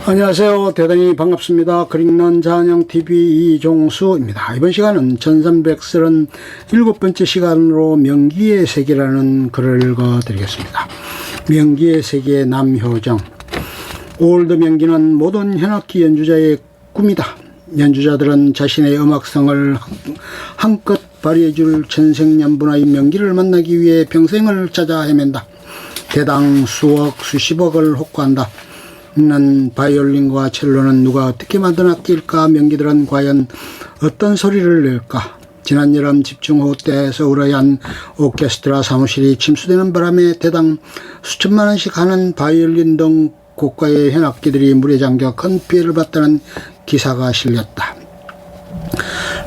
안녕하세요. 대단히 반갑습니다. 그릭넌 자연형TV 이종수입니다. 이번 시간은 1337번째 시간으로 명기의 세계라는 글을 읽어드리겠습니다. 명기의 세계 남효정. 올드 명기는 모든 현악기 연주자의 꿈이다. 연주자들은 자신의 음악성을 한껏 발휘해줄 천생연분의 명기를 만나기 위해 평생을 찾아 헤맨다. 대당 수억 수십억을 혹구한다. 는 바이올린과 첼로는 누가 어떻게 만든 악기일까? 명기들은 과연 어떤 소리를 낼까? 지난 여름 집중호우 때 서울의 한 오케스트라 사무실이 침수되는 바람에 대당 수천만 원씩 하는 바이올린 등 고가의 현악기들이 물에 잠겨 큰 피해를 봤다는 기사가 실렸다.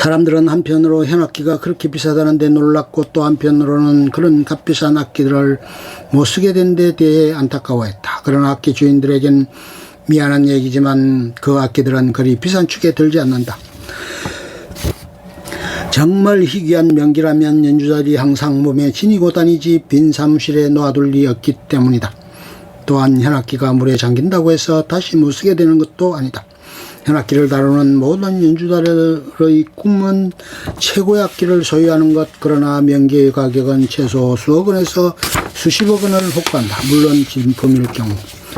사람들은 한편으로 현악기가 그렇게 비싸다는데 놀랐고, 또 한편으로는 그런 값비싼 악기들을 못 쓰게 된 데 대해 안타까워했다. 그러나 악기 주인들에겐 미안한 얘기지만 그 악기들은 그리 비싼 축에 들지 않는다. 정말 희귀한 명기라면 연주자들이 항상 몸에 지니고 다니지 빈 사무실에 놔둘 리 없기 때문이다. 또한 현악기가 물에 잠긴다고 해서 다시 못 쓰게 되는 것도 아니다. 현악기를 다루는 모든 연주자들의 꿈은 최고의 악기를 소유하는 것. 그러나 명기의 가격은 최소 수억 원에서 수십억 원을 혹구한다. 물론 진품일 경우.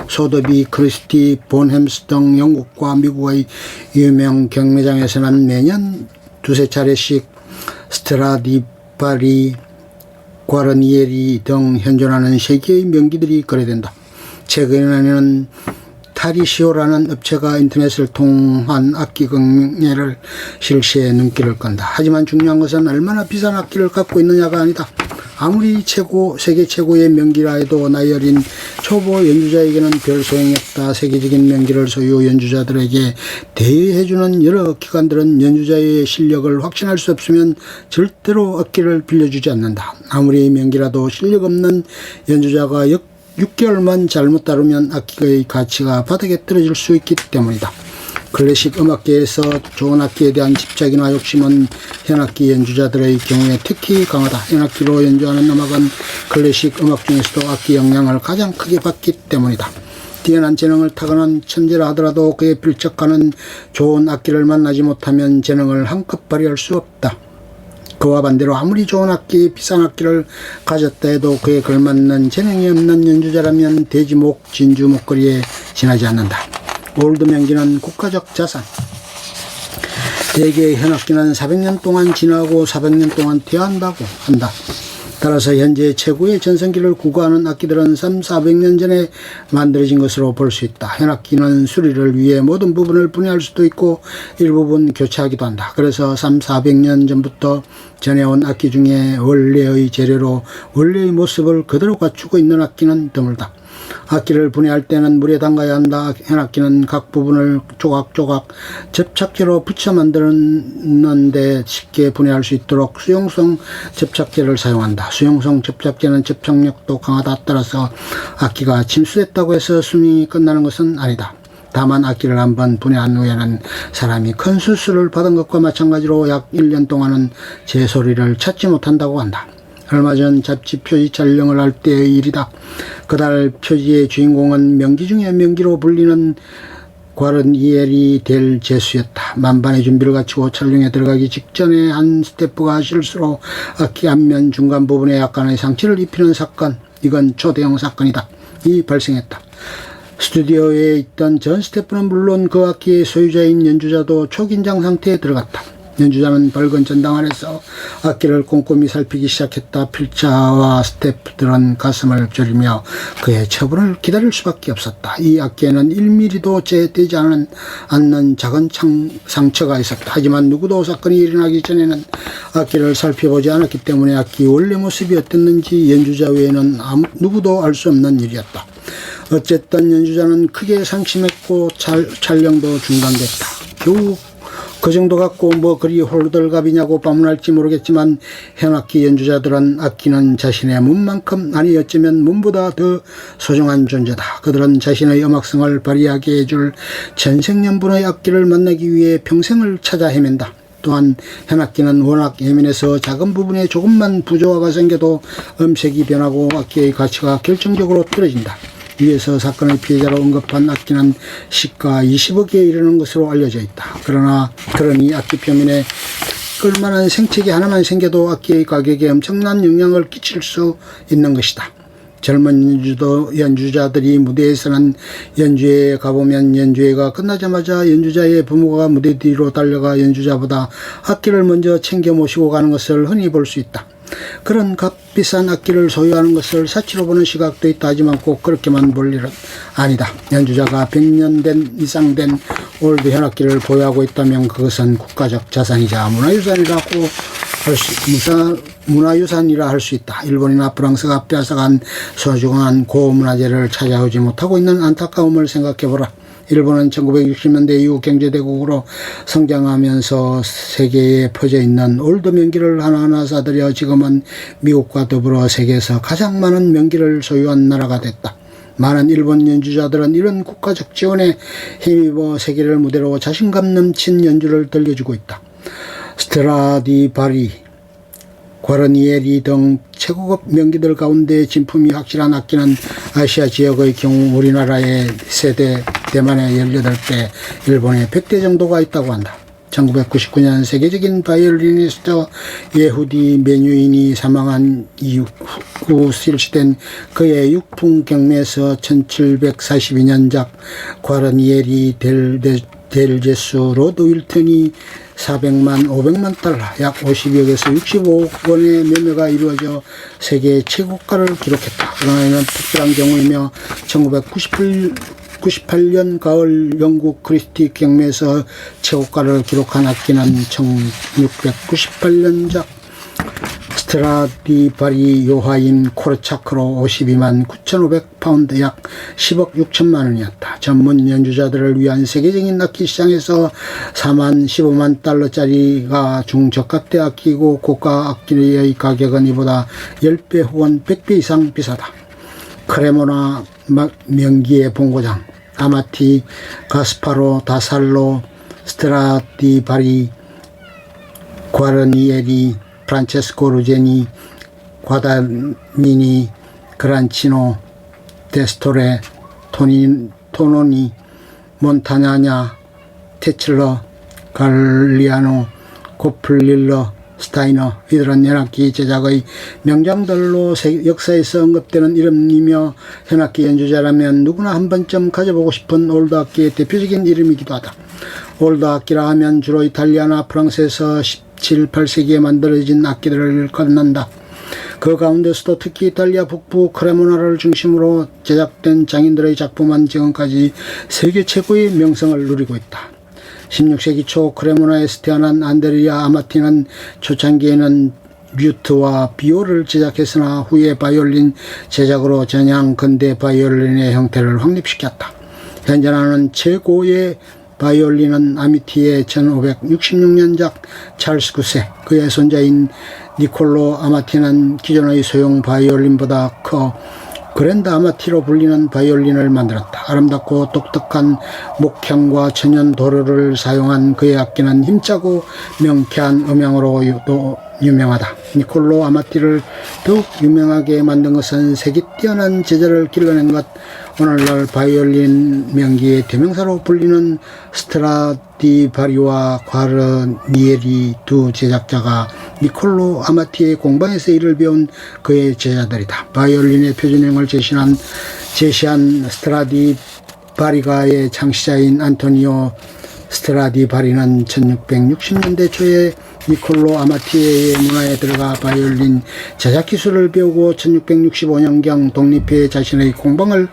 소더비, 크리스티, 본햄스 등 영국과 미국의 유명 경매장에서는 매년 두세 차례씩 스트라디바리, 과르니에리 등 현존하는 세계의 명기들이 거래된다. 최근에는 타리시오라는 업체가 인터넷을 통한 악기 경매를 실시해 눈길을 끈다. 하지만 중요한 것은 얼마나 비싼 악기를 갖고 있느냐가 아니다. 아무리 세계 최고의 명기라 해도 나이 어린 초보 연주자에게는 별 소용이 없다. 세계적인 명기를 소유 연주자들에게 대여해주는 여러 기관들은 연주자의 실력을 확신할 수 없으면 절대로 악기를 빌려주지 않는다. 아무리 명기라도 실력 없는 연주자가 6개월만 잘못 다루면 악기의 가치가 바닥에 떨어질 수 있기 때문이다. 클래식 음악계에서 좋은 악기에 대한 집착이나 욕심은 현악기 연주자들의 경우에 특히 강하다. 현악기로 연주하는 음악은 클래식 음악 중에서도 악기 영향을 가장 크게 받기 때문이다. 뛰어난 재능을 타고난 천재라 하더라도 그에 필적하는 좋은 악기를 만나지 못하면 재능을 한껏 발휘할 수 없다. 그와 반대로 아무리 좋은 악기, 비싼 악기를 가졌다 해도 그에 걸맞는 재능이 없는 연주자라면 돼지목, 진주 목걸이에 지나지 않는다. 올드 명기는 국가적 자산. 대개의 현악기는 400년 동안 지나고 400년 동안 퇴화한다고 한다. 따라서 현재 최고의 전성기를 구가하는 악기들은 400년 전에 만들어진 것으로 볼 수 있다. 현악기는 수리를 위해 모든 부분을 분해할 수도 있고 일부분 교체하기도 한다. 그래서 400년 전부터 전해온 악기 중에 원래의 재료로 원래의 모습을 그대로 갖추고 있는 악기는 드물다. 악기를 분해할 때는 물에 담가야 한다. 현악기는 각 부분을 조각조각 접착제로 붙여 만드는데 쉽게 분해할 수 있도록 수용성 접착제를 사용한다. 수용성 접착제는 접착력도 강하다. 따라서 악기가 침수됐다고 해서 수명이 끝나는 것은 아니다. 다만 악기를 한번 분해한 후에는 사람이 큰 수술을 받은 것과 마찬가지로 약 1년 동안은 제 소리를 찾지 못한다고 한다. 얼마 전 잡지 표지 촬영을 할 때의 일이다. 그달 표지의 주인공은 명기 중에 명기로 불리는 과르니에리 델 제수였다. 만반의 준비를 갖추고 촬영에 들어가기 직전에 한 스태프가 실수로 악기 앞면 중간 부분에 약간의 상처를 입히는 사건, 이건 초대형 사건이다. 이 발생했다. 스튜디오에 있던 전 스태프는 물론 그 악기의 소유자인 연주자도 초긴장 상태에 들어갔다. 연주자는 밝은 전당 아래서 악기를 꼼꼼히 살피기 시작했다. 필자와 스태프들은 가슴을 졸이며 그의 처분을 기다릴 수밖에 없었다. 이 악기에는 1mm도 제되지 않는 작은 상처가 있었다. 하지만 누구도 사건이 일어나기 전에는 악기를 살펴보지 않았기 때문에 악기 원래 모습이 어땠는지 연주자 외에는 누구도 알 수 없는 일이었다. 어쨌든 연주자는 크게 상심했고 촬영도 중단됐다. 겨우 그 정도 갖고 뭐 그리 홀들갑이냐고 반문할지 모르겠지만 현악기 연주자들은 악기는 자신의 몸만큼, 아니 어쩌면 몸보다 더 소중한 존재다. 그들은 자신의 음악성을 발휘하게 해줄 천생연분의 악기를 만나기 위해 평생을 찾아 헤맨다. 또한 현악기는 워낙 예민해서 작은 부분에 조금만 부조화가 생겨도 음색이 변하고 악기의 가치가 결정적으로 떨어진다. 위에서 사건의 피해자로 언급한 악기는 시가 20억에 이르는 것으로 알려져 있다. 그러니 악기 표면에 끌만한 생채기 하나만 생겨도 악기의 가격에 엄청난 영향을 끼칠 수 있는 것이다. 젊은 연주자들이 무대에서는 연주회에 가보면 연주회가 끝나자마자 연주자의 부모가 무대 뒤로 달려가 연주자보다 악기를 먼저 챙겨 모시고 가는 것을 흔히 볼 수 있다. 그런 값비싼 악기를 소유하는 것을 사치로 보는 시각도 있다 하지만 꼭 그렇게만 볼 일은 아니다. 연주자가 100년 이상 된 올드 현악기를 보유하고 있다면 그것은 국가적 자산이자 문화유산이라 할 수 있다. 일본이나 프랑스가 빼앗아간 소중한 고문화재를 찾아오지 못하고 있는 안타까움을 생각해보라. 일본은 1960년대 이후 경제대국으로 성장하면서 세계에 퍼져 있는 올드 명기를 하나하나 사들여 지금은 미국과 더불어 세계에서 가장 많은 명기를 소유한 나라가 됐다. 많은 일본 연주자들은 이런 국가적 지원에 힘입어 세계를 무대로 자신감 넘친 연주를 들려주고 있다. 스트라디바리, 과르니에리 등 최고급 명기들 가운데 진품이 확실한 악기는 아시아 지역의 경우 우리나라에 3대, 대만에 18대, 일본에 100대 정도가 있다고 한다. 1999년 세계적인 바이올리니스트 예후디 메뉴인이 사망한 이후 실시된 그의 육풍 경매에서 1742년작 과르니에리 델제스 로드 윌턴이 400만, 500만 달러, 약 50억에서 65억 원의 매매가 이루어져 세계 최고가를 기록했다. 그러나 이는 특별한 경우이며 1998년 가을 영국 크리스티 경매에서 최고가를 기록한 악기는 1698년작 스트라디바리 요하인 코르차크로 52만 9,500파운드 약 10억 6천만 원이었다. 전문 연주자들을 위한 세계적인 악기 시장에서 4만 15만 달러짜리가 중저가대 악기이고 고가 악기의 가격은 이보다 10배 혹은 100배 이상 비싸다. 크레모나 명기의 본고장 아마티, 가스파로, 다살로, 스트라디바리, 과르니에리, 프란체스코 루제니, 과다니니, 그란치노, 데스토레, 토노니, 몬타냐냐, 테칠러, 갈리아노, 고플릴러, 스타이너, 이들은 현악기 제작의 명장들로 역사에서 언급되는 이름이며 현악기 연주자라면 누구나 한 번쯤 가져보고 싶은 올드 악기의 대표적인 이름이기도 하다. 올드 악기라 하면 주로 이탈리아나 프랑스에서 17, 8세기에 만들어진 악기들을 건넌다. 그 가운데서도 특히 이탈리아 북부 크레모나를 중심으로 제작된 장인들의 작품은 지금까지 세계 최고의 명성을 누리고 있다. 16세기 초 크레모나에서 태어난 안드레아 아마티는 초창기에는 뮤트와 비올을 제작했으나 후에 바이올린 제작으로 전향 근대 바이올린의 형태를 확립시켰다. 현재 나는 최고의 바이올린은 아미티의 1566년작 찰스 9세, 그의 손자인 니콜로 아마티는 기존의 소형 바이올린보다 커 그랜드 아마티로 불리는 바이올린을 만들었다. 아름답고 독특한 목형과 천연 도료를 사용한 그의 악기는 힘차고 명쾌한 음향으로도 유명하다. 니콜로 아마티를 더욱 유명하게 만든 것은 색이 뛰어난 제자를 길러낸 것, 오늘날 바이올린 명기의 대명사로 불리는 스트라디바리와 과르니에리 두 제작자가 니콜로 아마티의 공방에서 일을 배운 그의 제자들이다. 바이올린의 표준형을 제시한 스트라디바리가의 창시자인 안토니오 스트라디바리는 1660년대 초에 니콜로 아마티의 문화에 들어가 바이올린 제작 기술을 배우고 1665년경 독립해 자신의 공방을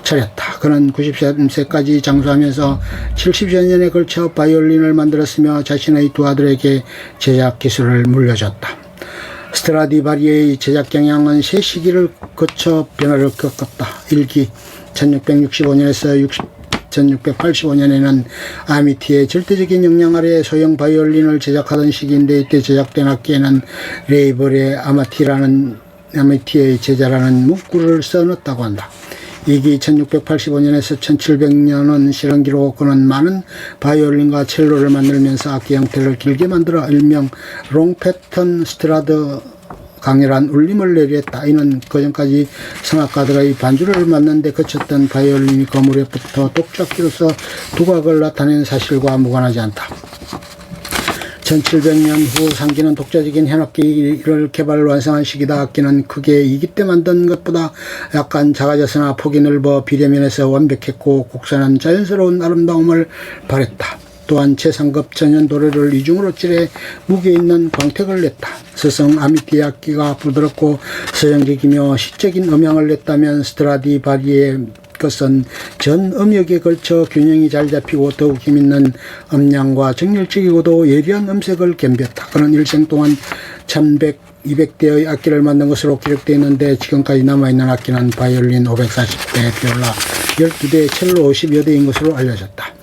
차렸다. 그는 93세까지 장수하면서 70여 년에 걸쳐 바이올린을 만들었으며 자신의 두 아들에게 제작 기술을 물려줬다. 스트라디바리의 제작 경향은 세 시기를 거쳐 변화를 겪었다. 1기 1665년에서 1685년에는 아미티의 절대적인 영향 아래 소형 바이올린을 제작하던 시기인데, 이때 제작된 악기에는 레이벌의 아마티의 제자라는 문구를 써넣었다고 한다. 2기 1685년에서 1700년은 실험기로 그는 많은 바이올린과 첼로를 만들면서 악기 형태를 길게 만들어 일명 롱 패턴 스트라드 강렬한 울림을 내렸다. 이는 그전까지 성악가들의 반주를 맡는데 그쳤던 바이올린이 거물에 붙어 독작기로서 두각을 나타낸 사실과 무관하지 않다. 1700년 후 상기는 독자적인 현악기를 개발 완성한 시기다. 악기는 크게 2기 때 만든 것보다 약간 작아졌으나 폭이 넓어 비례면에서 완벽했고 곡선은 자연스러운 아름다움을 발했다. 또한 최상급 전연 도래를 이중으로 칠해 무게 있는 광택을 냈다. 스성 아미티 악기가 부드럽고 서정적이며 시적인 음향을 냈다면 스트라디바리의 것은 전 음역에 걸쳐 균형이 잘 잡히고 더욱 힘있는 음량과 정열적이고도 예리한 음색을 겸비했다. 그는 일생 동안 1100, 200대의 악기를 만든 것으로 기록되어 있는데 지금까지 남아있는 악기는 바이올린 540대, 비올라 12대, 첼로 50여 대인 것으로 알려졌다.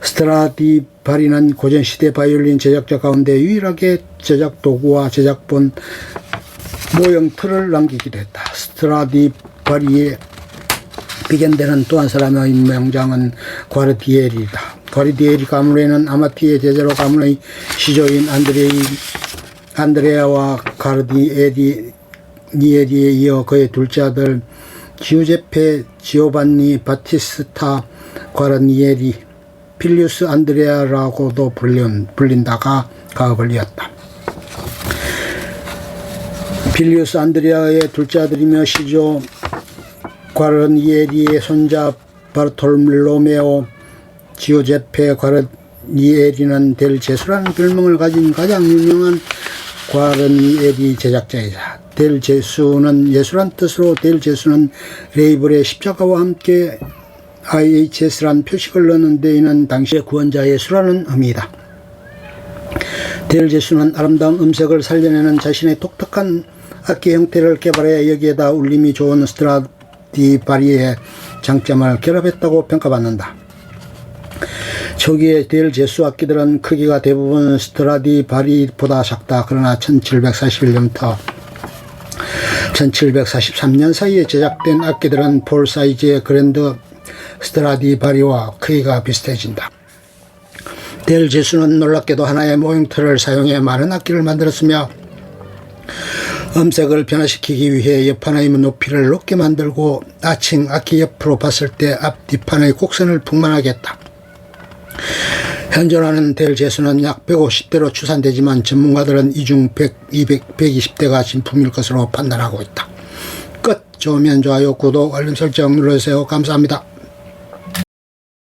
스트라디바리는 고전시대 바이올린 제작자 가운데 유일하게 제작 도구와 제작본 모형 틀을 남기기도 했다. 스트라디바리의 비견되는 또 한 사람의 명장은 과르디에리다. 과르디에리 가문에는 아마티의 제자로 가문의 시조인 안드레아와 가르디에리에 이어 그의 둘째 아들 지우제페 지오반니 바티스타 과르니에리 필리우스 안드레아라고도 불린다가 가업을 이었다. 필리우스 안드레아의 둘째 아들이며 시조 과르니에리의 손자 바르톨로메오 지오제페 과르니에리는 델 제수라는 별명을 가진 가장 유명한 과르니에리 제작자이다. 델 제수는 예수란 뜻으로 델 제수는 레이블의 십자가와 함께 IHS란 표식을 넣는데 이는 당시의 구원자 예수라는 의미이다. 델 제수는 아름다운 음색을 살려내는 자신의 독특한 악기 형태를 개발해 여기에다 울림이 좋은 스트라디바리의 장점을 결합했다고 평가받는다. 초기의 델 제수 악기들은 크기가 대부분 스트라디바리보다 작다. 그러나 1741년부터 1743년 사이에 제작된 악기들은 폴 사이즈의 그랜드 스트라디바리와 크기가 비슷해진다. 델 제수는 놀랍게도 하나의 모형틀을 사용해 많은 악기를 만들었으며 음색을 변화시키기 위해 옆판의 높이를 높게 만들고 아칭 악기 옆으로 봤을 때 앞 뒷판의 곡선을 풍만하게 했다. 현존하는 델 제수는 약 150대로 추산되지만 전문가들은 이중 120대가 진품일 것으로 판단하고 있다. 끝. 좋으면 좋아요, 구독, 알림 설정 눌러주세요. 감사합니다.